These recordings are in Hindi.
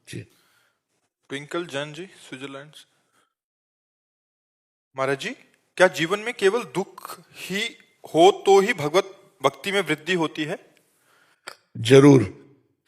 जी। ट्विंकल जैन जी, स्विट्जरलैंड से। महाराज जी, क्या जीवन में केवल दुख ही हो तो ही भगवत भक्ति में वृद्धि होती है? जरूर,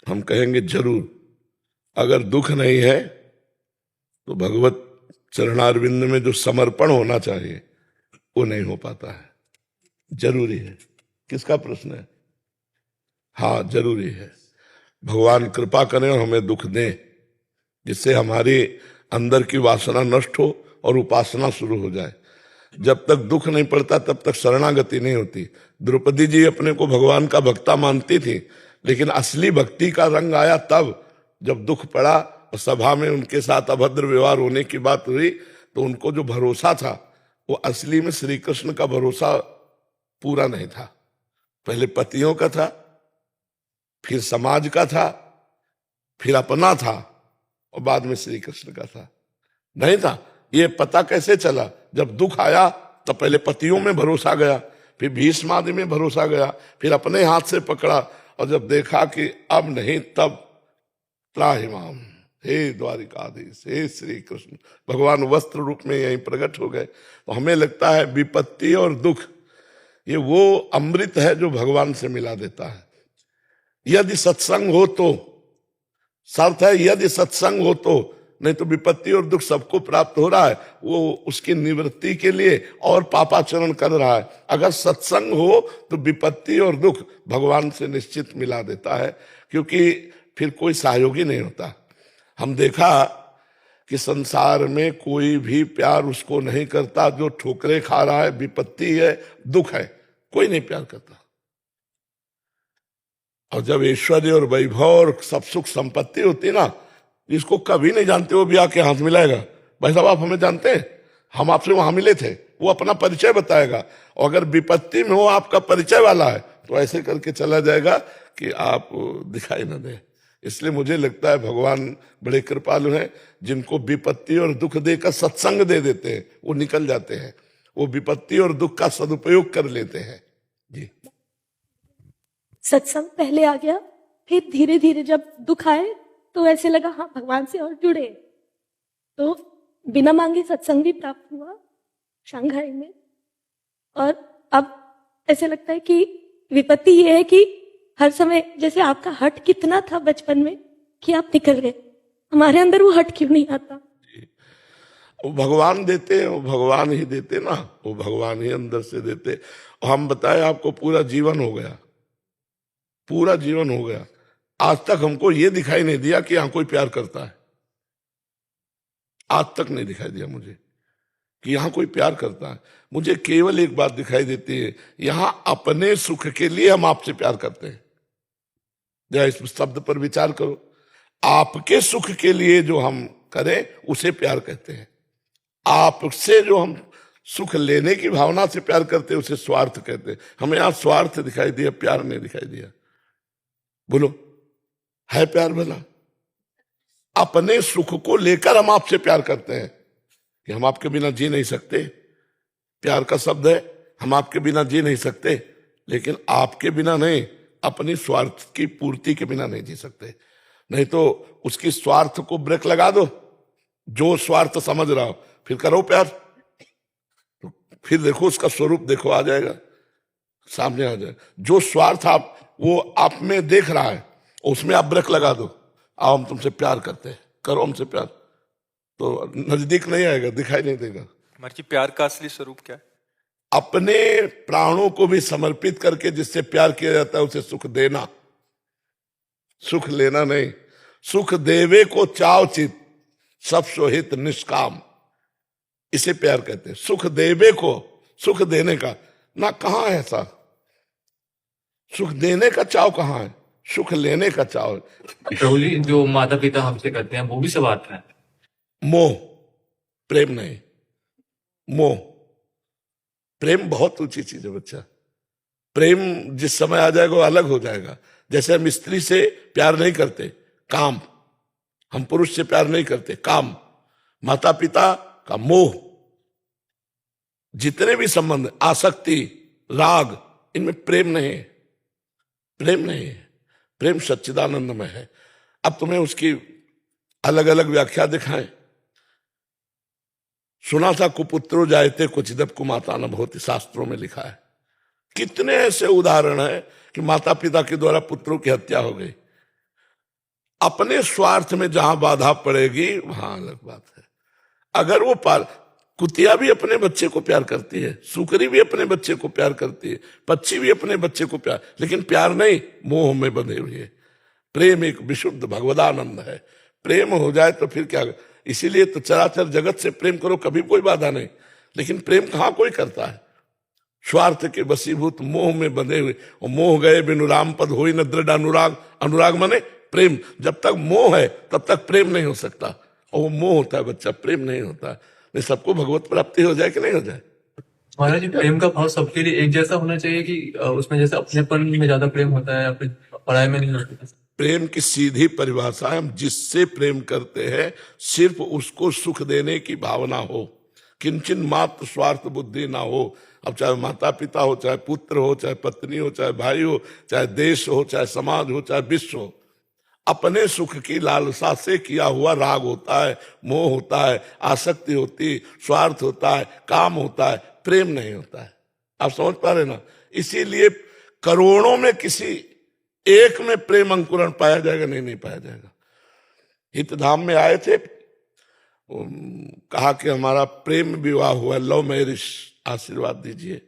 हम कहेंगे जरूर। अगर दुख नहीं है तो भगवत चरणारविंद में जो समर्पण होना चाहिए वो नहीं हो पाता है। जरूरी है। किसका प्रश्न है? हाँ, जरूरी है। भगवान कृपा करें और हमें दुख दें, जिससे हमारी अंदर की वासना नष्ट हो और उपासना शुरू हो जाए। जब तक दुख नहीं पड़ता तब तक शरणागति नहीं होती। द्रौपदी जी अपने को भगवान का भक्ता मानती थी, लेकिन असली भक्ति का रंग आया तब जब दुख पड़ा और सभा में उनके साथ अभद्र व्यवहार होने की बात हुई, तो उनको जो भरोसा था वो असली में श्री कृष्ण का भरोसा पूरा नहीं था। पहले पतियों का था, फिर समाज का था, फिर अपना था, और बाद में श्री कृष्ण का था। नहीं था। ये पता कैसे चला? जब दुख आया तो पहले पतियों में भरोसा गया, फिर भीष्म आदि में भरोसा गया, फिर अपने हाथ से पकड़ा, और जब देखा कि अब नहीं, तब त्राहिमाम, हे द्वारिकाधीश, हे श्री कृष्ण, भगवान वस्त्र रूप में यहीं प्रकट हो गए। तो हमें लगता है विपत्ति और दुख ये वो अमृत है जो भगवान से मिला देता है। यदि सत्संग हो तो, शर्त है यदि सत्संग हो तो, नहीं तो विपत्ति और दुख सबको प्राप्त हो रहा है, वो उसकी निवृत्ति के लिए और पापाचरण कर रहा है। अगर सत्संग हो तो विपत्ति और दुख भगवान से निश्चित मिला देता है, क्योंकि फिर कोई सहयोगी नहीं होता। हम देखा कि संसार में कोई भी प्यार उसको नहीं करता जो ठोकरे खा रहा है, विपत्ति है, दुख है, कोई नहीं प्यार करता। और जब ऐश्वर्य और वैभव और सब सुख संपत्ति होती ना, जिसको कभी नहीं जानते वो भी आके हाथ मिलाएगा, भाई साहब आप हमें जानते हैं, हम आपसे वहां मिले थे, वो अपना परिचय बताएगा। और अगर विपत्ति में हो आपका परिचय वाला है तो ऐसे करके चला जाएगा कि आप दिखाई न दे। इसलिए मुझे लगता है भगवान बड़े कृपालु हैं, जिनको विपत्ति और दुख देकर सत्संग दे देते हैं, वो निकल जाते हैं, वो विपत्ति और दुख का सदुपयोग कर लेते हैं। जी। सत्संग पहले आ गया, फिर धीरे धीरे जब दुख आए तो ऐसे लगा हाँ भगवान से और जुड़े, तो बिना मांगे सत्संग भी प्राप्त हुआ शंघाई में। और अब ऐसे लगता है कि विपत्ति ये है कि हर समय जैसे आपका हट कितना था बचपन में कि आप निकल गए, हमारे अंदर वो हट क्यों नहीं आता? वो भगवान देते हैं, वो भगवान ही देते ना, वो भगवान ही अंदर से देते। और हम बताए आपको पूरा जीवन हो गया, पूरा जीवन हो गया, आज तक हमको ये दिखाई नहीं दिया कि यहां कोई प्यार करता है। आज तक नहीं दिखाई दिया मुझे कि यहां कोई प्यार करता है। मुझे केवल एक बात दिखाई देती है, यहां अपने सुख के लिए हम आपसे प्यार करते हैं। जरा इस शब्द पर विचार करो, आपके सुख के लिए जो हम करें उसे प्यार कहते हैं। आपसे जो हम सुख लेने की भावना से प्यार करते हैं उसे स्वार्थ कहते हैं। हमें यहां स्वार्थ दिखाई दिया, प्यार नहीं दिखाई दिया। बोलो, है प्यार भला? अपने सुख को लेकर हम आपसे प्यार करते हैं कि हम आपके बिना जी नहीं सकते, प्यार का शब्द है, हम आपके बिना जी नहीं सकते, लेकिन आपके बिना नहीं, अपनी स्वार्थ की पूर्ति के बिना नहीं जी सकते। नहीं तो उसकी स्वार्थ को ब्रेक लगा दो, जो स्वार्थ समझ रहा हो, फिर करो प्यार, तो फिर देखो उसका स्वरूप, देखो आ जाएगा, सामने आ जाएगा। जो स्वार्थ आप वो आप में देख रहा है उसमें आप ब्रेक लगा दो, आओ हम तुमसे प्यार करते हैं, करो हमसे प्यार, तो नजदीक नहीं आएगा, दिखाई नहीं देगा। महाराज, प्यार का असली स्वरूप क्या है? अपने प्राणों को भी समर्पित करके जिससे प्यार किया जाता है उसे सुख देना, सुख लेना नहीं। सुख देवे को चाव चित, सब सोहित निष्काम, इसे प्यार कहते हैं। सुख देवे को, सुख देने का ना, कहां है ऐसा? सुख देने का चाव कहां है? सुख लेने का चाव है। प्रभु जी, जो माता पिता हमसे करते हैं वो भी सब आता है। मोह, प्रेम नहीं। मोह, प्रेम बहुत ऊंची चीज है बच्चा। प्रेम जिस समय आ जाएगा वो अलग हो जाएगा। जैसे हम स्त्री से प्यार नहीं करते, काम, हम पुरुष से प्यार नहीं करते, काम, माता पिता का मोह, जितने भी संबंध, आसक्ति, राग, इनमें प्रेम नहीं है, प्रेम नहीं है। प्रेम सच्चिदानंद में है। अब तुम्हें उसकी अलग अलग व्याख्या दिखाएं। सुना था कुपुत्रो जायते क्वचिदप कुमाता न भवति, शास्त्रों में लिखा है। कितने ऐसे उदाहरण हैं कि माता पिता के द्वारा पुत्रों की हत्या हो गई। अपने स्वार्थ में जहां बाधा पड़ेगी वहां अलग बात है। अगर वो कुतिया भी अपने बच्चे को प्यार करती है, सुकरी भी अपने बच्चे को प्यार करती है, पक्षी भी अपने बच्चे को प्यार, लेकिन प्यार नहीं, मोह में बंधे हुए। प्रेम एक विशुद्ध भगवदानंद है। प्रेम हो जाए तो फिर क्या, इसीलिए तो चराचर जगत से प्रेम करो, कभी कोई बाधा नहीं। लेकिन प्रेम कहां कोई करता है? स्वार्थ के वशीभूत मोह में बंधे हुए। और मोह गए बिनु राम पद होई न दृढ़ अनुराग। अनुराग माने प्रेम। जब तक मोह है तब तक प्रेम नहीं हो सकता, और वो मोह होता है बच्चा, प्रेम नहीं होता। नहीं, सबको भगवत प्राप्ति हो जाए कि नहीं हो जाए? महाराज जी, प्रेम का भाव सबके लिए एक जैसा होना चाहिए कि उसमें जैसे अपनेपन में ज्यादा प्रेम होता है या फिर पढ़ाई में नहीं होता? प्रेम की सीधी परिभाषा है, हम जिससे प्रेम करते हैं सिर्फ उसको सुख देने की भावना हो, किंचन मात्र स्वार्थ बुद्धि ना हो। अब चाहे माता पिता हो, चाहे पुत्र हो, चाहे पत्नी हो, चाहे भाई हो, चाहे देश हो, चाहे समाज हो, चाहे विश्व हो, अपने सुख की लालसा से किया हुआ राग होता है, मोह होता है, आसक्ति होती, स्वार्थ होता है, काम होता है, प्रेम नहीं होता है। आप समझ पा रहे ना? इसीलिए करोड़ों में किसी एक में प्रेम अंकुरण पाया जाएगा? नहीं पाया जाएगा। हितधाम में आए थे, कहा कि हमारा प्रेम विवाह हुआ, लव मैरिज, आशीर्वाद दीजिए।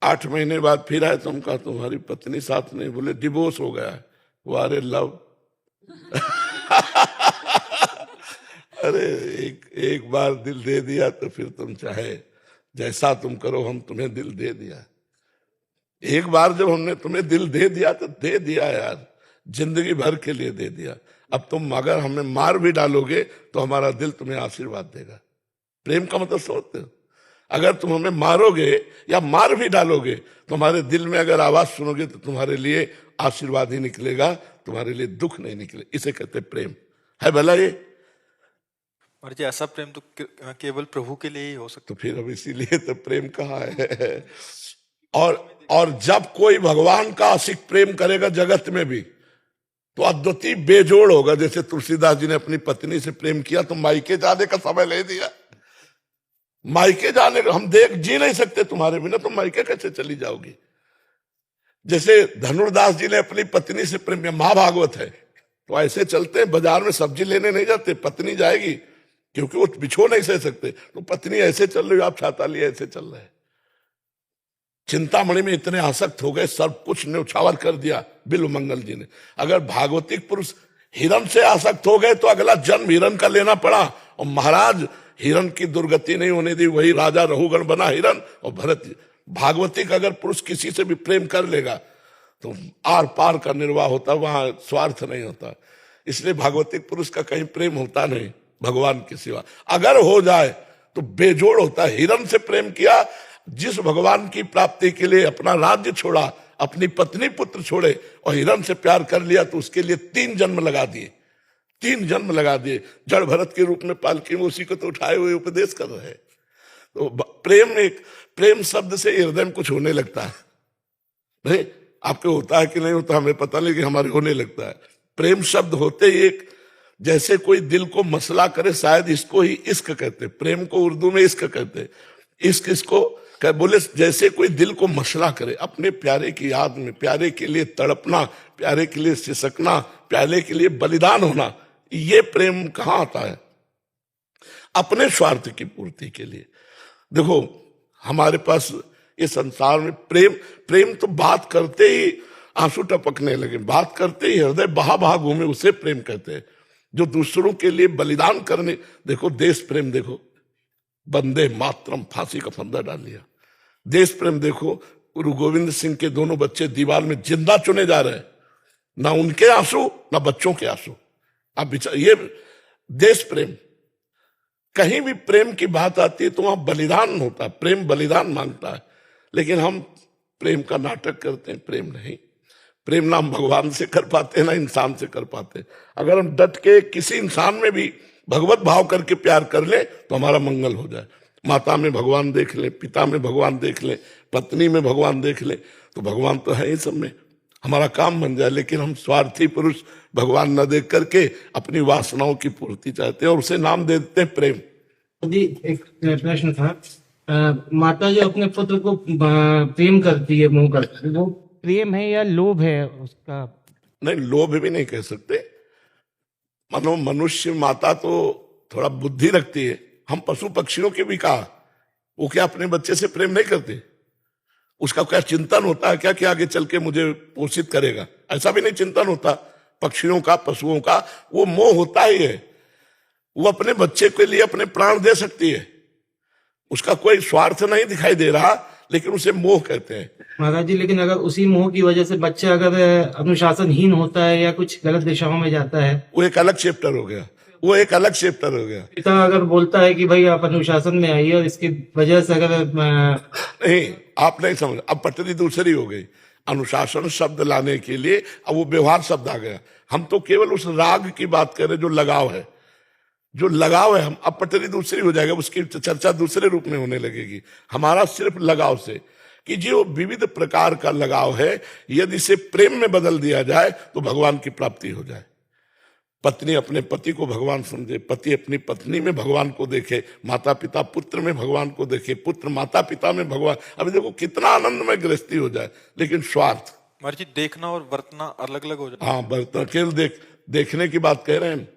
8 महीने बाद फिर आए तो हम कहा तुम्हारी पत्नी साथ नहीं, बोले डिवोर्स हो गया है। वो अरे लव अरे एक बार दिल दे दिया तो फिर तुम चाहे जैसा तुम करो, हम तुम्हें दिल दे दिया। एक बार जब हमने तुम्हें दिल दे दिया तो दे दिया यार, जिंदगी भर के लिए दे दिया। अब तुम अगर हमें मार भी डालोगे तो हमारा दिल तुम्हें आशीर्वाद देगा। प्रेम का मतलब सोचते हो? अगर तुम हमें मारोगे या मार भी डालोगे तो हमारे दिल में अगर आवाज सुनोगे तो तुम्हारे लिए आशीर्वाद ही निकलेगा, तुम्हारे लिए दुख नहीं निकले। इसे कहते प्रेम है। भला ये महाराज जी, ऐसा प्रेम तो केवल प्रभु के लिए ही हो सकता। तो फिर अब इसीलिए तो प्रेम कहाँ है। और जब कोई भगवान का आशिक प्रेम करेगा जगत में भी तो अद्वितीय बेजोड़ होगा। जैसे तुलसीदास जी ने अपनी पत्नी से प्रेम किया तो मायके जाने का समय ले दिया। मायके जाने का हम जी नहीं सकते तुम्हारे बिना, तुम मायके कैसे चली जाओगी? जैसे धनुर्दास जी ने अपनी पत्नी से प्रेम किया, महाभागवत है, तो ऐसे चलते हैं, बाजार में सब्जी लेने नहीं जाते, पत्नी जाएगी क्योंकि वो बिछो नहीं सह सकते, तो पत्नी ऐसे चल रही, आप छाता लिए ऐसे चल रहे हैं। चिंतामणि में इतने आसक्त हो गए, सब कुछ न्यौछावर कर दिया बिल्व मंगल जी ने। अगर भागवतिक पुरुष हिरण से आसक्त हो गए तो अगला जन्म हिरण का लेना पड़ा, और महाराज हिरण की दुर्गति नहीं होने दी, वही राजा रहुगण बना हिरण। और भरत भागवतिक अगर पुरुष किसी से भी प्रेम कर लेगा तो आर पार का निर्वाह होता, वहां स्वार्थ नहीं होता। इसलिए भागवतिक पुरुष का कहीं प्रेम होता नहीं भगवान के सिवा। अगर हो जाए तो बेजोड़ होता है। हिरण से प्रेम किया, जिस भगवान की प्राप्ति के लिए अपना राज्य छोड़ा, अपनी पत्नी पुत्र छोड़े और हिरण से प्यार कर लिया, तो उसके लिए 3 जन्म लगा दिए, 3 जन्म लगा दिए। जड़ भरत के रूप में पालकी में उसी को तो उठाए हुए उपदेश कर रहे हैं। तो प्रेम शब्द से हृदय में कुछ होने लगता है। नहीं, आपके होता है कि नहीं होता हमें पता नहीं, कि हमारे होने लगता है। प्रेम शब्द होते ही एक, जैसे कोई दिल को मसला करे, शायद इसको ही इश्क कहते। प्रेम को उर्दू में इश्क कहते। इश्क इसको बोले जैसे कोई दिल को मसला करे, अपने प्यारे की याद में, प्यारे के लिए तड़पना, प्यारे के लिए सिसकना, प्यारे के लिए बलिदान होना। ये प्रेम कहाँ आता है? अपने स्वार्थ की पूर्ति के लिए। देखो हमारे पास ये संसार में प्रेम तो बात करते ही आंसू टपकने लगे, बात करते ही हृदय बहा बहा घूमे, उसे प्रेम कहते हैं। जो दूसरों के लिए बलिदान करने, देखो देश प्रेम, देखो वंदे मातरम, फांसी का फंदा डाल लिया। देश प्रेम देखो, गुरु गोविंद सिंह के दोनों बच्चे दीवार में जिंदा चुने जा रहे हैं, ना उनके आंसू ना बच्चों के आंसू। अब ये देश प्रेम। कहीं भी प्रेम की बात आती है तो वहां बलिदान होता है, प्रेम बलिदान मांगता है। लेकिन हम प्रेम का नाटक करते हैं, प्रेम नहीं। प्रेम ना हम भगवान से कर पाते ना इंसान से कर पाते। अगर हम डट के किसी इंसान में भी भगवत भाव करके प्यार कर ले तो हमारा मंगल हो जाए। माता में भगवान देख ले, पिता में भगवान देख ले, पत्नी में भगवान देख ले, तो भगवान तो है ही सब में। हमारा काम बन जाए, लेकिन हम स्वार्थी पुरुष भगवान न देख करके अपनी वासनाओं की पूर्ति चाहते हैं और उसे नाम दे देते हैं प्रेम। जी एक प्रश्न था। माता जो अपने पुत्र को प्रेम करती है, मोह करती है, वो प्रेम है या लोभ है उसका? नहीं, लोभ भी नहीं कह सकते। मानो मनुष्य माता तो थोड़ा बुद्धि रखती है, हम पशु पक्षियों के भी कहा, वो क्या अपने बच्चे से प्रेम नहीं करते? उसका क्या चिंतन होता है क्या कि आगे चल के मुझे पोषित करेगा? ऐसा भी नहीं चिंतन होता पक्षियों का, पशुओं का। वो मोह होता ही है। वो अपने बच्चे के लिए अपने प्राण दे सकती है, उसका कोई स्वार्थ नहीं दिखाई दे रहा, लेकिन उसे मोह कहते हैं। महाराज जी, लेकिन अगर उसी मोह की वजह से बच्चा अगर अनुशासनहीन होता है या कुछ गलत दिशाओं में जाता है, वो एक अलग चैप्टर हो गया, वो एक अलग चैप्टर हो गया। पिता अगर बोलता है कि भाई आप अनुशासन में आइए और इसकी वजह से अगर नहीं, आप नहीं समझ, अब पटरी दूसरी हो गई। अनुशासन शब्द लाने के लिए अब वो व्यवहार शब्द आ गया। हम तो केवल उस राग की बात कर रहे जो लगाव है, जो लगाव है। हम अब पटरी दूसरी हो जाएगा, उसकी चर्चा दूसरे रूप में होने लगेगी। हमारा सिर्फ लगाव से कि जो विविध प्रकार का लगाव है, यदि इसे प्रेम में बदल दिया जाए तो भगवान की प्राप्ति हो जाए। पत्नी अपने पति को भगवान समझे, पति अपनी पत्नी में भगवान को देखे, माता पिता पुत्र में भगवान को देखे, पुत्र माता पिता में भगवान। अभी देखो कितना आनंदमय गृहस्थी हो जाए, लेकिन स्वार्थ। महाराज जी, देखना और वर्तना अलग अलग हो जाए। हाँ, बर्तन केवल देखने की बात कह रहे हैं।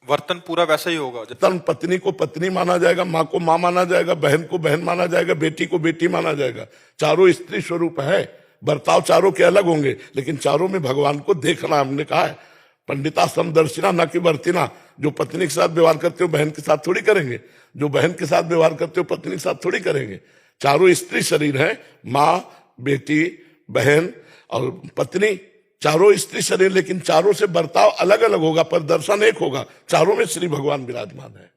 वर्तन पूरा वैसा ही होगा। तन पत्नी को पत्नी माना जाएगा, माँ को माँ माना जाएगा, बहन को बहन माना जाएगा, बेटी को बेटी माना जाएगा। चारों स्त्री स्वरूप है, बर्ताव चारों के अलग होंगे, लेकिन चारों में भगवान को देखना। हमने कहा है पंडिता समदर्शिना न कि वर्तिना। जो पत्नी के साथ व्यवहार करते हो बहन के साथ थोड़ी करेंगे, जो बहन के साथ व्यवहार करते हो पत्नी के साथ थोड़ी करेंगे। चारों स्त्री शरीर है, माँ, बेटी, बहन और पत्नी, चारों स्त्री शरीर, लेकिन चारों से बर्ताव अलग अलग होगा, पर दर्शन एक होगा। चारों में श्री भगवान विराजमान है।